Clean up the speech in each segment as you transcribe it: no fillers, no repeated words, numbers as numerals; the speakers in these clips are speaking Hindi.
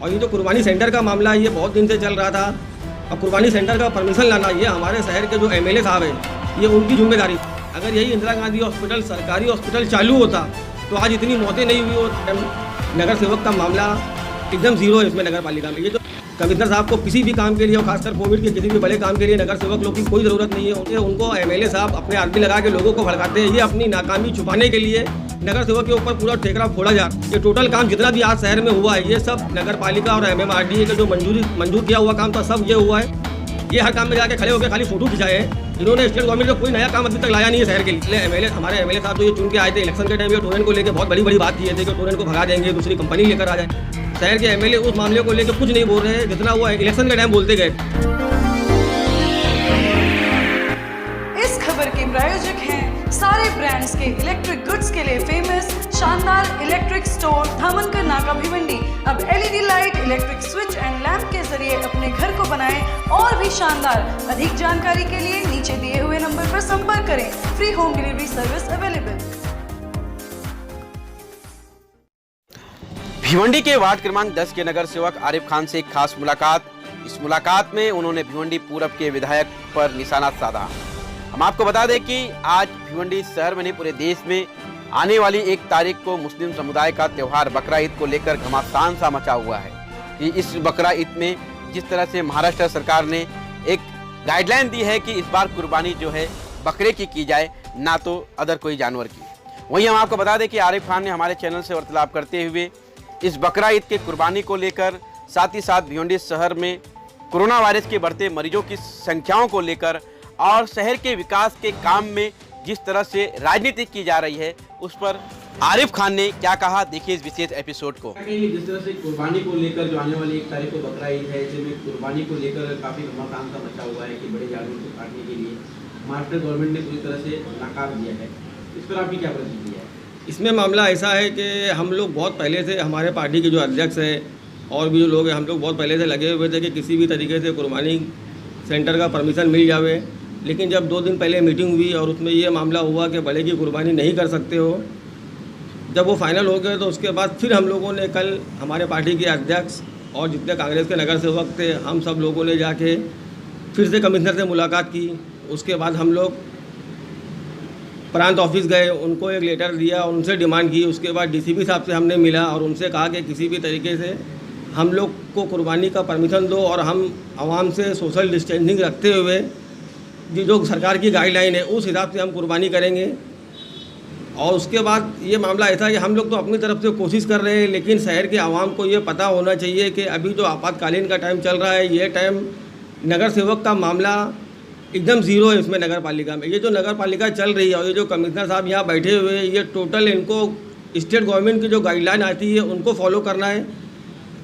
और ये जो कुर्बानी सेंटर का मामला है ये बहुत दिन से चल रहा था। और कुर्बानी सेंटर का परमिशन लाना ये हमारे शहर के जो एमएलए साहब हैं ये उनकी जिम्मेदारी। अगर यही इंदिरा गांधी हॉस्पिटल सरकारी हॉस्पिटल चालू होता तो आज इतनी मौतें नहीं हुई होती। नगर सेवक का मामला एकदम जीरो है इसमें नगर पालिका में। ये जो कमिश्नर साहब को किसी भी काम के लिए और खासकर कोविड के किसी भी बड़े काम के लिए नगर सेवक लोग की कोई ज़रूरत नहीं है। उनको एमएलए साहब अपने आदमी लगा के लोगों को भड़काते हैं। ये अपनी नाकामी छुपाने के लिए नगर सेवक के ऊपर पूरा ठेकरा फोड़ा जा रहा है। ये टोटल काम जितना भी आज शहर में हुआ है ये सब नगर पालिका और MMRDA के जो मंजूर किया हुआ काम था सब ये हुआ है। ये हर काम में जाके खड़े होकर खाली फोटो खिंचाए हैं। इन्होंने स्टेट गवर्नमेंट का कोई नया काम अभी तक लाया नहीं है शहर के लिए। हमारे एमएलए साहब तो ये चुन के आए थे इलेक्शन के टाइम ये टोरेंट को लेकर बहुत बड़ी बात किए थे कि टोरेंट को भगा देंगे, दूसरी कंपनी लेकर आ जाए। शहर के एमएलए उस मामले को लेकर कुछ नहीं बोल रहे हैं जितना वो इलेक्शन के टाइम बोलते गए। इस खबर के प्रायोजक हैं सारे ब्रांड्स के इलेक्ट्रिक गुड्स के लिए फेमस शानदार इलेक्ट्रिक स्टोर धामनकर नाका भिवंडी। अब LED light, electric switch and lamp के जरिए अपने घर को बनाएं और भी शानदार। अधिक जानकारी के लिए नीचे दिए हुए नंबर पर संपर्क करें। Free home delivery service available. Bhiwandi के वार्ड क्रमांक 10 के नगर सेवक आरिफ खान से एक खास मुलाकात। इस मुलाकात में उन्होंने भिवंडी पूरब के विधायक पर निशाना साधा। हम आपको बता दें कि आज भिवंडी शहर में नहीं पूरे देश में आने वाली 1 तारीख को मुस्लिम समुदाय का त्यौहार बकरा ईद को लेकर घमासान सा मचा हुआ है कि इस बकरा ईद में जिस तरह से महाराष्ट्र सरकार ने एक गाइडलाइन दी है कि इस बार कुर्बानी जो है बकरे की जाए ना तो अदर कोई जानवर की। वहीं हम आपको बता दें कि आरिफ खान ने हमारे चैनल से वार्तालाप करते हुए इस बकरा ईद के कुर्बानी को लेकर साथ ही साथ भिवंडी शहर में कोरोना वायरस के बढ़ते मरीजों की संख्याओं को लेकर और शहर के विकास के काम में जिस तरह से राजनीति की जा रही है उस पर आरिफ खान ने क्या कहा, देखिए इस विशेष एपिसोड को। जिस तरह से कुर्बानी को लेकर जो आने वाली 1 तारीख को बकरा ईद है, ऐसे में कुर्बानी को लेकर काफ़ी घमासान सा मचा हुआ है कि बड़े जानवरों को काटने के लिए महाराष्ट्र गवर्नमेंट ने पूरी तरह से नकार दिया है। इस पर आपकी क्या प्रतिक्रिया है? इसमें मामला ऐसा है कि हम लोग बहुत पहले से हमारे पार्टी के जो अध्यक्ष हैं और भी जो लोग हैं हम लोग बहुत पहले से लगे हुए थे कि किसी भी तरीके से कुर्बानी सेंटर का परमिशन मिल जावे। लेकिन जब 2 दिन पहले मीटिंग हुई और उसमें ये मामला हुआ कि बड़े की कुर्बानी नहीं कर सकते हो, जब वो फाइनल हो गए तो उसके बाद फिर हम लोगों ने कल हमारे पार्टी के अध्यक्ष और जितने कांग्रेस के नगर सेवक थे हम सब लोगों ने जाके फिर से कमिश्नर से मुलाकात की। उसके बाद हम लोग प्रांत ऑफिस गए, उनको एक लेटर दिया और उनसे डिमांड की। उसके बाद DCP साहब से हमने मिला और उनसे कहा कि किसी भी तरीके से हम लोग को कुर्बानी का परमिशन दो और हम आवाम से सोशल डिस्टेंसिंग रखते हुए जो सरकार की गाइडलाइन है उस हिसाब से हम कुर्बानी करेंगे। और उसके बाद ये मामला ऐसा है कि हम लोग तो अपनी तरफ से कोशिश कर रहे हैं, लेकिन शहर के आवाम को ये पता होना चाहिए कि अभी जो आपातकालीन का टाइम चल रहा है ये टाइम नगर सेवक का मामला एकदम ज़ीरो है इसमें नगर पालिका में। ये जो नगर पालिका चल रही है और ये जो कमिश्नर साहब यहाँ बैठे हुए हैं ये टोटल इनको स्टेट गवर्नमेंट की जो गाइडलाइन आती है उनको फॉलो करना है।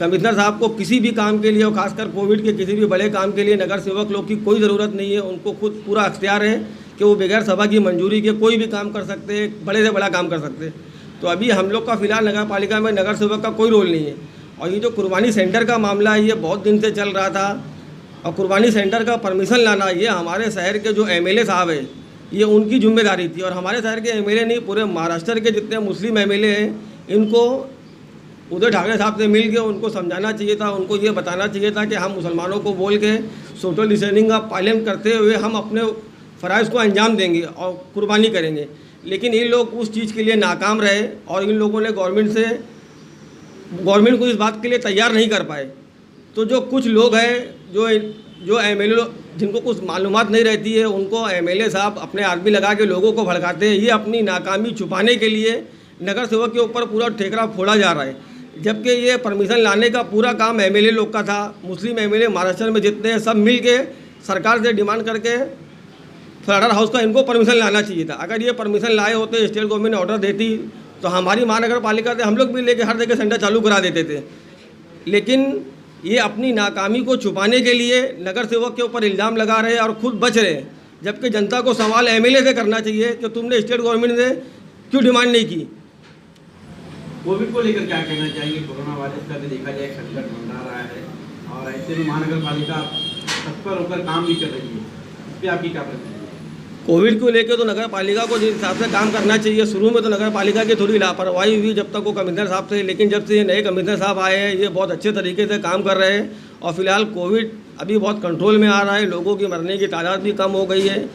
कमिश्नर साहब को किसी भी काम के लिए और खासकर कोविड के किसी भी बड़े काम के लिए नगर सेवक लोग की कोई ज़रूरत नहीं है। उनको खुद पूरा अख्तियार है कि वो बगैर सभा की मंजूरी के कोई भी काम कर सकते हैं, बड़े से बड़ा काम कर सकते हैं। तो अभी हम लोग का फ़िलहाल नगर पालिका में नगर सेवक का कोई रोल नहीं है। और ये जो कुर्बानी सेंटर का मामला है ये बहुत दिन से चल रहा था और कुर्बानी सेंटर का परमिशन लाना ये हमारे शहर के जो MLA साहब हैं ये उनकी जिम्मेदारी थी। और हमारे शहर के MLA नहीं पूरे महाराष्ट्र के जितने मुस्लिम MLA हैं इनको उद्धव ठाकरे साहब से मिल के उनको समझाना चाहिए था, उनको ये बताना चाहिए था कि हम मुसलमानों को बोल के सोशल डिस्टेंसिंग का पालन करते हुए हम अपने फ़राइज़ को अंजाम देंगे और कुर्बानी करेंगे। लेकिन इन लोग उस चीज़ के लिए नाकाम रहे और इन लोगों ने गवर्नमेंट को इस बात के लिए तैयार नहीं कर पाए। तो जो कुछ लोग हैं जो MLA जिनको कुछ मालूमात नहीं रहती है उनको MLA साहब अपने आदमी लगा के लोगों को भड़काते हैं। ये अपनी नाकामी छुपाने के लिए नगर सेवक के ऊपर पूरा ठेकरा फोड़ा जा रहा है, जबकि ये परमिशन लाने का पूरा काम MLA लोग का था। मुस्लिम MLA महाराष्ट्र में जितने हैं सब मिल के सरकार से डिमांड करके फ्लडर हाउस का इनको परमिशन लाना चाहिए था। अगर ये परमिशन लाए होते स्टेट गवर्नमेंट ने ऑर्डर देती तो हमारी महानगर पालिका से हम लोग भी लेके हर जगह सेंटर चालू करा देते थे। लेकिन ये अपनी नाकामी को छुपाने के लिए नगर सेवक के ऊपर इल्ज़ाम लगा रहे हैं और खुद बच रहे हैं, जबकि जनता को सवाल MLA से करना चाहिए कि तुमने स्टेट गवर्नमेंट से क्यों डिमांड नहीं की। कोविड को लेकर क्या कहना चाहेंगे? कोरोना वायरस का भी देखा जाए संकट मंडरा रहा है और ऐसे में महानगर पालिका तत्पर होकर काम भी कर रही है, इस पर आपकी क्या प्रतिक्रिया है? कोविड को लेकर तो नगर पालिका को जिस हिसाब से काम करना चाहिए, शुरू में तो नगर पालिका की थोड़ी लापरवाही हुई जब तक वो कमिश्नर साहब थे, लेकिन जब से ये नए कमिश्नर साहब आए हैं ये बहुत अच्छे तरीके से काम कर रहे हैं और फिलहाल कोविड अभी बहुत कंट्रोल में आ रहा है, लोगों की मरने की तादाद भी कम हो गई है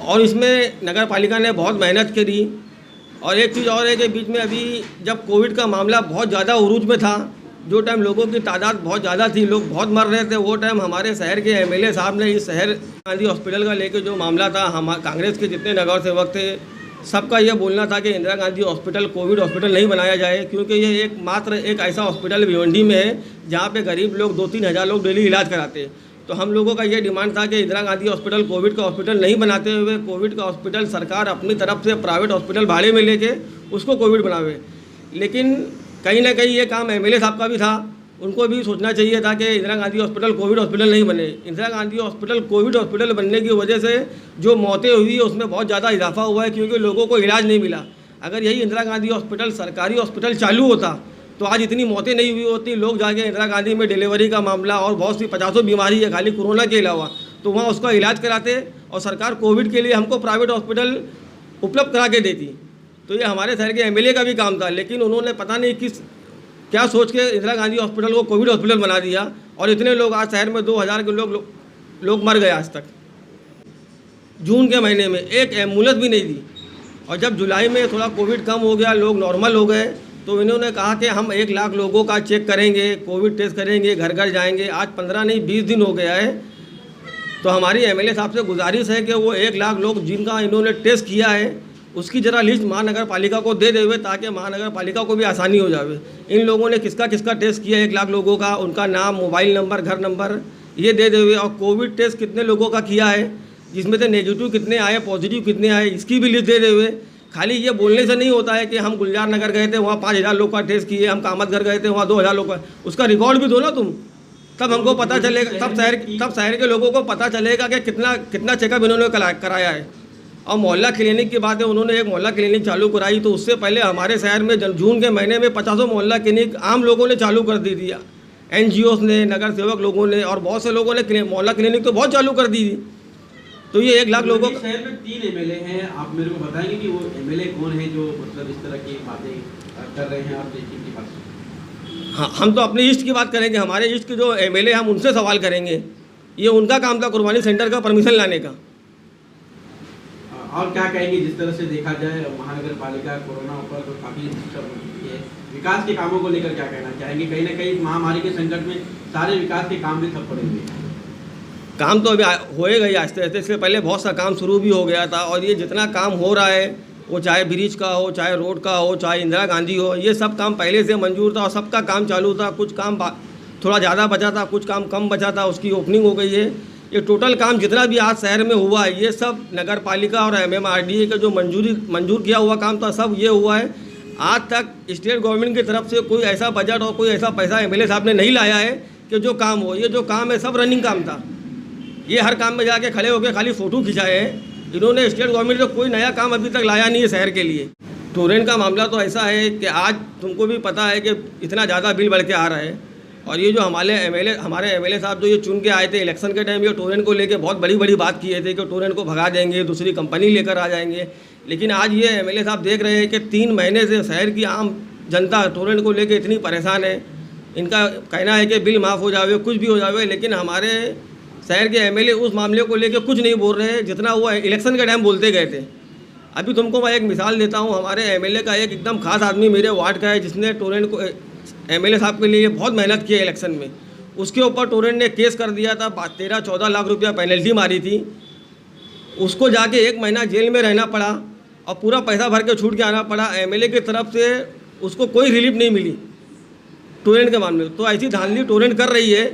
और इसमें नगर पालिका ने बहुत मेहनत करी। और एक चीज़ और है कि बीच में अभी जब कोविड का मामला बहुत ज़्यादा उरूज में था, जो टाइम लोगों की तादाद बहुत ज़्यादा थी, लोग बहुत मर रहे थे, वो टाइम हमारे शहर के एमएलए साहब ने इस शहर गांधी हॉस्पिटल का लेके जो मामला था, हम कांग्रेस के जितने नगर सेवक थे सबका ये बोलना था कि Indira Gandhi hospital Covid hospital नहीं बनाया जाए, क्योंकि ये एक ऐसा हॉस्पिटल भिवंडी में है जहाँ पे गरीब लोग 2-3 हज़ार लोग डेली इलाज कराते हैं। तो हम लोगों का ये डिमांड था कि इंदिरा गांधी हॉस्पिटल कोविड का हॉस्पिटल नहीं बनाते हुए कोविड का हॉस्पिटल सरकार अपनी तरफ से प्राइवेट हॉस्पिटल भाड़े में लेके उसको कोविड बनावे। लेकिन कहीं ना कहीं ये काम एमएलए साहब का भी था, उनको भी सोचना चाहिए था कि Indira Gandhi hospital Covid hospital नहीं बने। Indira Gandhi hospital Covid hospital बनने की वजह से जो मौतें हुई है उसमें बहुत ज़्यादा इजाफा हुआ है, क्योंकि लोगों को इलाज नहीं मिला। अगर यही इंदिरा गांधी हॉस्पिटल सरकारी हॉस्पिटल चालू होता तो आज इतनी मौतें नहीं हुई होती। लोग जाके इंदिरा गांधी में डिलीवरी का मामला और बहुत सी 50 बीमारी है खाली कोरोना के अलावा, तो वहाँ उसका इलाज कराते और सरकार कोविड के लिए हमको प्राइवेट हॉस्पिटल उपलब्ध करा के देती। तो ये हमारे शहर के एमएलए का भी काम था, लेकिन उन्होंने पता नहीं क्या सोच के इंदिरा गांधी हॉस्पिटल को कोविड हॉस्पिटल बना दिया और इतने लोग आज शहर में 2000 के लोग मर गए। आज तक जून के महीने में एक एम्बुलेंस भी नहीं दी, और जब जुलाई में थोड़ा कोविड कम हो गया, लोग नॉर्मल हो गए, तो इन्होंने कहा कि हम 1 लाख लोगों का चेक करेंगे, कोविड टेस्ट करेंगे, घर घर जाएंगे। आज 15 नहीं 20 दिन हो गया है। तो हमारी एमएलए साहब से गुजारिश है कि वो 1 लाख लोग जिनका इन्होंने टेस्ट किया है उसकी ज़रा लिस्ट महानगर पालिका को दे देवे, ताकि महानगर पालिका को भी आसानी हो जावे। इन लोगों ने किसका टेस्ट किया 1 लाख लोगों का, उनका नाम, मोबाइल नंबर, घर नंबर ये दे देवे, और कोविड टेस्ट कितने लोगों का किया है, जिसमें से नेगेटिव कितने आए, पॉजिटिव कितने आए, इसकी भी लिस्ट दे देवे। खाली ये बोलने से नहीं होता है कि हम गुलजार नगर गए थे वहाँ 5000 लोग का टेस्ट किए, हम कामत घर गए थे वहाँ 2000 लोग का, उसका रिकॉर्ड भी दो ना तुम, तब हमको पता चलेगा, तब शहर के लोगों को पता चलेगा कि कितना चेकअप इन्होंने कराया है। और मोहल्ला क्लिनिक की बात है, उन्होंने एक मोहल्ला क्लिनिक चालू कराई, तो उससे पहले हमारे शहर में जून के महीने में 50 मोहल्ला क्लिनिक आम लोगों ने चालू कर दी थी, NGOs ने, नगर सेवक लोगों ने, और बहुत से लोगों ने मोहल्ला क्लिनिक तो बहुत चालू कर दी थी। तो ये 1 लाख लोगों का शहर में 3 एमएलए हैं, आप मेरे को बताएंगे कि वो एमएलए कौन है जो मतलब इस तरह की बातें कर रहे हैं और की बात? हाँ, हम तो अपनी ईस्ट की बात करेंगे, हमारे ईस्ट के जो एमएलए हम उनसे सवाल करेंगे। ये उनका काम था कुर्बानी सेंटर का परमिशन लाने का। और क्या कहेंगे, जिस तरह से देखा जाए महानगर पालिका कोरोना ऊपर तो काफ़ी विकास के कामों को लेकर क्या कहना चाहेंगे? कहीं ना कहीं महामारी के संकट में सारे विकास के काम भी ठप पड़े हुए हैं। काम तो अभी होएगा ही आहिस्ते आहिस्ते, इससे पहले बहुत सा काम शुरू भी हो गया था, और ये जितना काम हो रहा है वो चाहे ब्रिज का हो, चाहे रोड का हो, चाहे इंदिरा गांधी हो, ये सब काम पहले से मंजूर था और सबका काम चालू था। कुछ काम थोड़ा ज़्यादा बचा था, कुछ काम कम बचा था, उसकी ओपनिंग हो गई है। ये टोटल काम जितना भी आज शहर में हुआ है ये सब नगर पालिका और MMRDA का जो मंजूर किया हुआ काम था, सब ये हुआ है। आज तक स्टेट गवर्नमेंट की तरफ से कोई ऐसा बजट और कोई ऐसा पैसा एमएलए साहब ने नहीं लाया है कि जो काम हो। ये जो काम है सब रनिंग काम था। ये हर काम में जाके खड़े होकर खाली फ़ोटो खिंचाए हैं। इन्होंने स्टेट गवर्नमेंट को कोई नया काम अभी तक लाया नहीं है शहर के लिए। टोरेंट का मामला तो ऐसा है कि आज तुमको भी पता है कि इतना ज़्यादा बिल बढ़ के आ रहा है, और ये जो हमारे एमएलए साहब जो ये चुन के आए थे इलेक्शन के टाइम, ये टोरेंट को लेके बहुत बड़ी बात किए थे कि टोरेंट को भगा देंगे, दूसरी कंपनी लेकर आ जाएंगे। लेकिन आज ये एमएलए साहब देख रहे हैं कि 3 महीने से शहर की आम जनता टोरेंट को लेके इतनी परेशान है। इनका कहना है कि बिल माफ़ हो जावे, कुछ भी हो जावे, लेकिन हमारे शहर के एमएलए उस मामले को लेके कुछ नहीं बोल रहे हैं जितना वो इलेक्शन के टाइम बोलते गए थे। अभी तुमको मैं एक मिसाल देता हूँ। हमारे एमएलए का एक एकदम खास आदमी मेरे वार्ड का है, जिसने टोरेंट को एमएलए साहब के लिए बहुत मेहनत की इलेक्शन में। उसके ऊपर टोरेंट ने केस कर दिया था, 13-14 लाख रुपया पेनल्टी मारी थी। उसको जाके 1 महीना जेल में रहना पड़ा और पूरा पैसा भर के छूट के आना पड़ा। एमएलए की तरफ से उसको कोई रिलीफ नहीं मिली टोरेंट के मामले में। तो ऐसी धांधली टोरेंट कर रही है।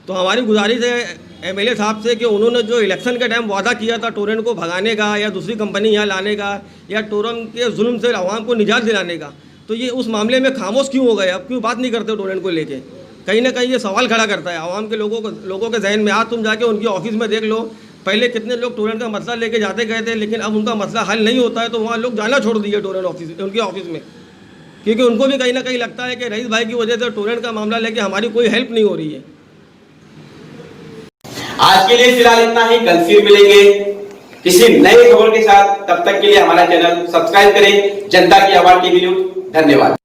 तो हमारी गुजारिश है एमएलए साहब से कि उन्होंने जो इलेक्शन के टाइम वादा किया था टोरेंट को भगाने का या दूसरी कंपनी यहाँ लाने का या टोरेंट के जुल्म से आवाम को निजात दिलाने का, तो ये उस मामले में खामोश क्यों हो गए? अब क्यों बात नहीं करते टोरेंट को लेके? कहीं ना कहीं ये सवाल खड़ा करता है आवाम के लोगों के जहन में। आज तुम जाके उनके ऑफिस में देख लो, पहले कितने लोग टोरेंट का मसला लेके जाते गए थे, लेकिन अब उनका मसला हल नहीं होता है तो वहाँ लोग जाना छोड़ दिए टोरेंट ऑफिस, उनके ऑफिस में, क्योंकि उनको भी कहीं ना कहीं लगता है कि रईस भाई की वजह से टोरेंट का मामला लेके हमारी कोई हेल्प नहीं हो रही है। आज के लिए फिलहाल इतना ही, कल फिर मिलेंगे। किसी नए खबर के साथ, तब तक के लिए हमारा चैनल सब्सक्राइब करें। जनता की आवाज टीवी न्यूज। धन्यवाद।